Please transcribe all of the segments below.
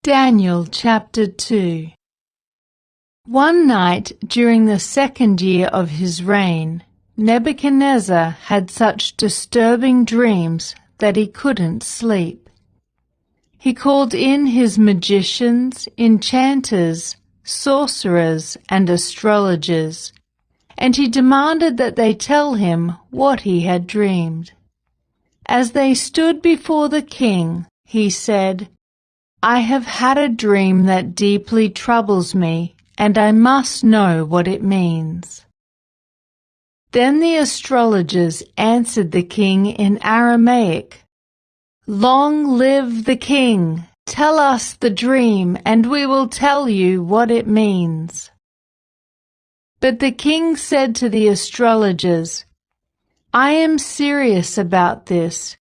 Daniel chapter 2. One night during the 2nd year of his reign, Nebuchadnezzar had such disturbing dreams that he couldn't sleep. He called in his magicians, enchanters, sorcerers, and astrologers, and he demanded that they tell him what he had dreamed. As they stood before the king, he said, "I have had a dream that deeply troubles me, and I must know what it means." Then the astrologers answered the king in Aramaic, "Long live the king! Tell us the dream, and we will tell you what it means." But the king said to the astrologers, "I am serious about this.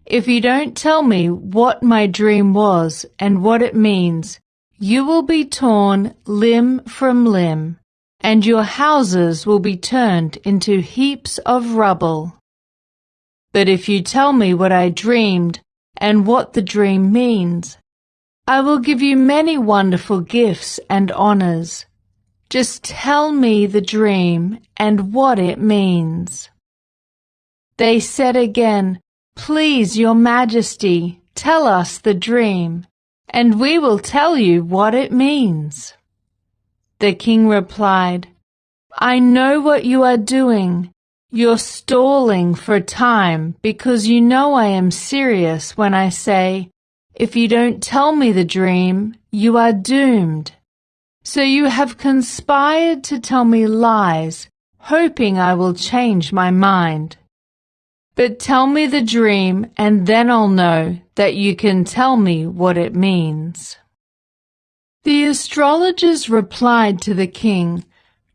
If you don't tell me what my dream was and what it means, you will be torn limb from limb, and your houses will be turned into heaps of rubble. But if you tell me what I dreamed and what the dream means, I will give you many wonderful gifts and honors. Just tell me the dream and what it means." They said again, "Please, your majesty, tell us the dream, and we will tell you what it means." The king replied, "I know what you are doing. You're stalling for time because you know I am serious when I say, if you don't tell me the dream, you are doomed. So you have conspired to tell me lies, hoping I will change my mind. But tell me the dream, and then I'll know that you can tell me what it means." The astrologers replied to the king,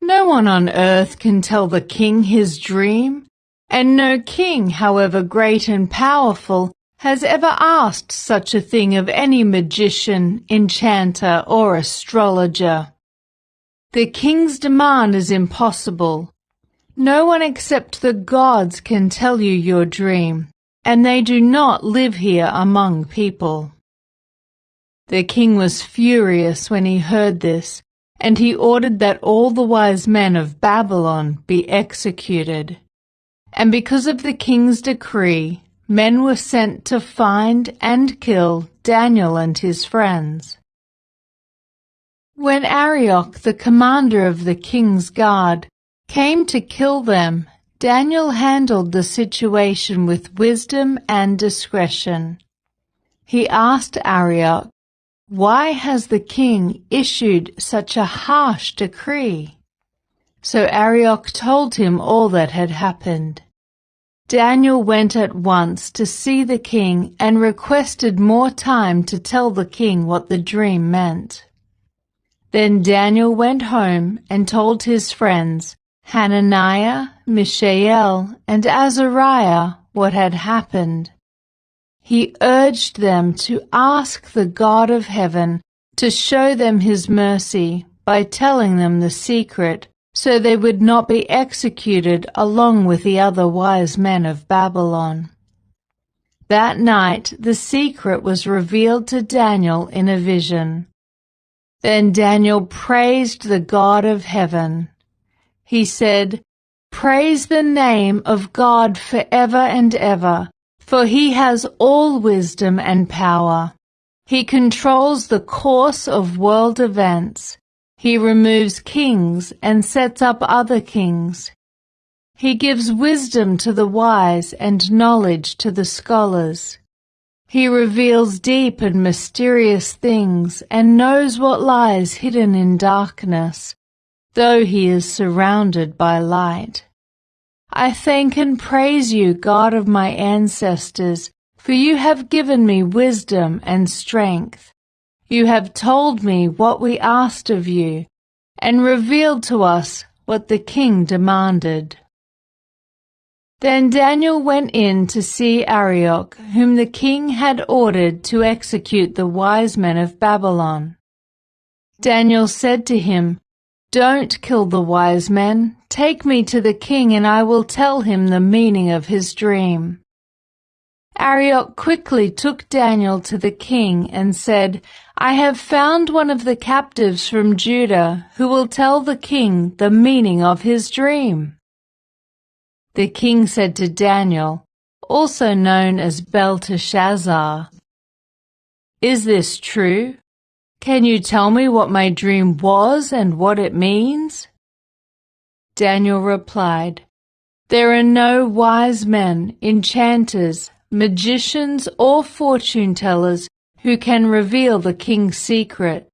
"No one on earth can tell the king his dream, and no king, however great and powerful, has ever asked such a thing of any magician, enchanter, or astrologer. The king's demand is impossible. No one except the gods can tell you your dream, and they do not live here among people." The king was furious when he heard this, and he ordered that all the wise men of Babylon be executed. And because of the king's decree, men were sent to find and kill Daniel and his friends. When Arioch, the commander of the king's guard, came to kill them, Daniel handled the situation with wisdom and discretion. He asked Arioch, "Why has the king issued such a harsh decree?" So Arioch told him all that had happened. Daniel went at once to see the king and requested more time to tell the king what the dream meant. Then Daniel went home and told his friends, Hananiah, Mishael, and Azariah, what had happened. He urged them to ask the God of heaven to show them his mercy by telling them the secret, so they would not be executed along with the other wise men of Babylon. That night the secret was revealed to Daniel in a vision. Then Daniel praised the God of heaven. He said, "Praise the name of God forever and ever, for he has all wisdom and power. He controls the course of world events. He removes kings and sets up other kings. He gives wisdom to the wise and knowledge to the scholars. He reveals deep and mysterious things and knows what lies hidden in darkness, though he is surrounded by light. I thank and praise you, God of my ancestors, for you have given me wisdom and strength. You have told me what we asked of you, and revealed to us what the king demanded." Then Daniel went in to see Arioch, whom the king had ordered to execute the wise men of Babylon. Daniel said to him, "Don't kill the wise men. Take me to the king, and I will tell him the meaning of his dream." Arioch quickly took Daniel to the king and said, "I have found one of the captives from Judah who will tell the king the meaning of his dream." The king said to Daniel, also known as Belteshazzar, "Is this true? Can you tell me what my dream was and what it means?" Daniel replied, "There are no wise men, enchanters, magicians, or fortune-tellers who can reveal the king's secret.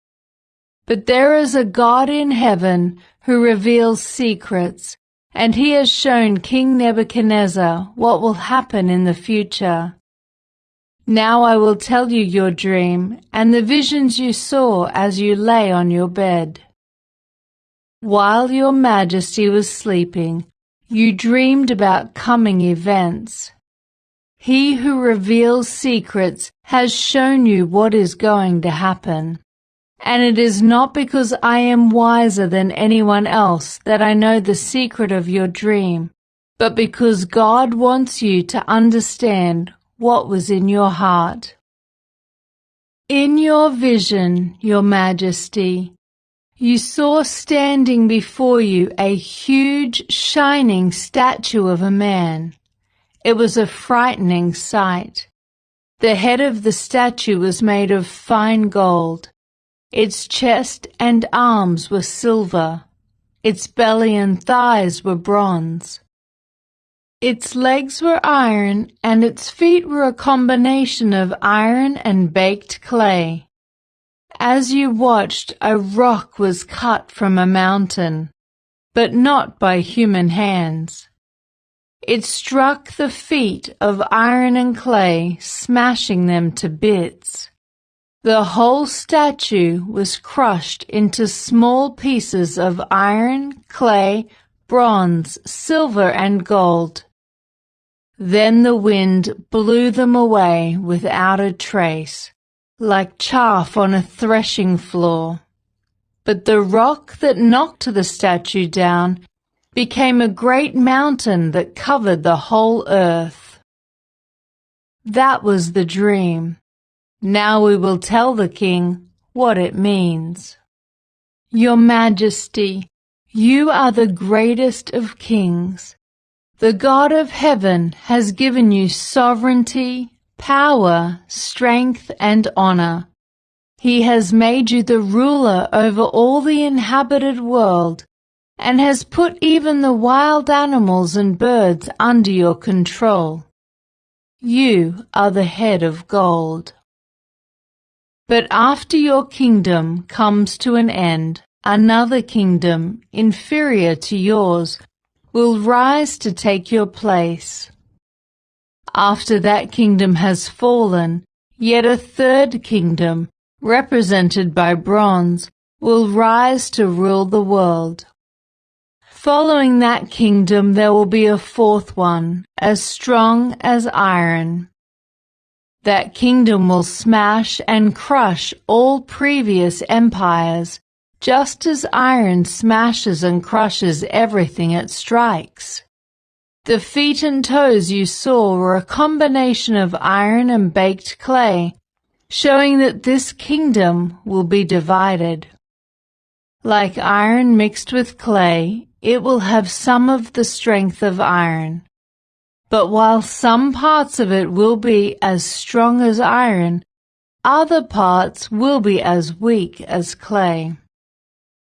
But there is a God in heaven who reveals secrets, and he has shown King Nebuchadnezzar what will happen in the future. Now I will tell you your dream and the visions you saw as you lay on your bed. While your majesty was sleeping, you dreamed about coming events. He who reveals secrets has shown you what is going to happen. And it is not because I am wiser than anyone else that I know the secret of your dream, but because God wants you to understand what was in your heart. In your vision, your majesty, you saw standing before you a huge, shining statue of a man. It was a frightening sight. The head of the statue was made of fine gold. Its chest and arms were silver. Its belly and thighs were bronze. Its legs were iron, and its feet were a combination of iron and baked clay. As you watched, a rock was cut from a mountain, but not by human hands. It struck the feet of iron and clay, smashing them to bits. The whole statue was crushed into small pieces of iron, clay, bronze, silver, and gold. Then the wind blew them away without a trace, like chaff on a threshing floor. But the rock that knocked the statue down became a great mountain that covered the whole earth. That was the dream. Now we will tell the king what it means. Your Majesty, you are the greatest of kings. The God of heaven has given you sovereignty, power, strength, and honor. He has made you the ruler over all the inhabited world and has put even the wild animals and birds under your control. You are the head of gold. But after your kingdom comes to an end, another kingdom, inferior to yours, will rise to take your place. After that kingdom has fallen, yet a third kingdom, represented by bronze, will rise to rule the world. Following that kingdom there will be a fourth one, as strong as iron. That kingdom will smash and crush all previous empires, just as iron smashes and crushes everything it strikes. The feet and toes you saw were a combination of iron and baked clay, showing that this kingdom will be divided. Like iron mixed with clay, it will have some of the strength of iron. But while some parts of it will be as strong as iron, other parts will be as weak as clay.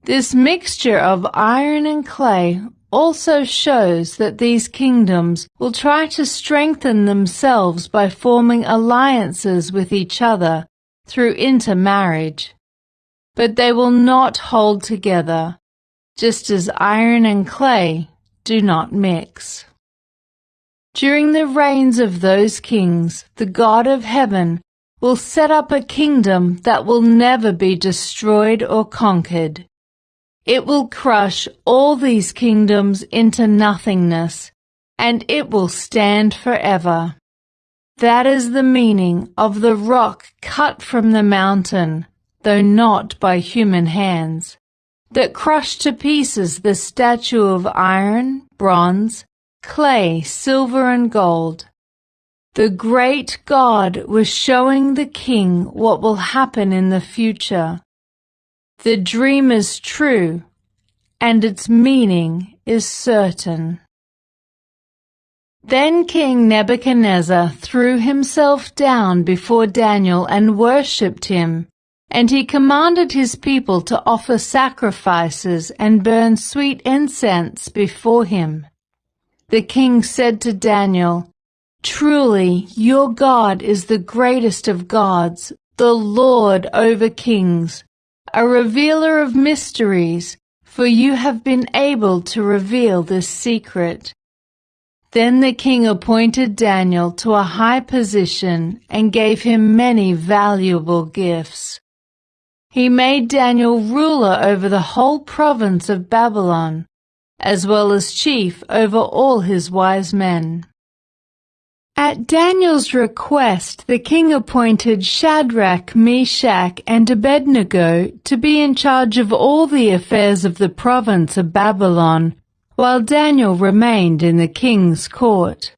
This mixture of iron and clay also shows that these kingdoms will try to strengthen themselves by forming alliances with each other through intermarriage. But they will not hold together, just as iron and clay do not mix. During the reigns of those kings, the God of heaven will set up a kingdom that will never be destroyed or conquered. It will crush all these kingdoms into nothingness, and it will stand forever. That is the meaning of the rock cut from the mountain, though not by human hands, that crushed to pieces the statue of iron, bronze, clay, silver, and gold. The great God was showing the king what will happen in the future. The dream is true, and its meaning is certain. Then King Nebuchadnezzar threw himself down before Daniel and worshipped him, and he commanded his people to offer sacrifices and burn sweet incense before him. The king said to Daniel, "Truly, your God is the greatest of gods, the Lord over kings, a revealer of mysteries, for you have been able to reveal this secret." Then the king appointed Daniel to a high position and gave him many valuable gifts. He made Daniel ruler over the whole province of Babylon, as well as chief over all his wise men. At Daniel's request, the king appointed Shadrach, Meshach, and Abednego to be in charge of all the affairs of the province of Babylon, while Daniel remained in the king's court.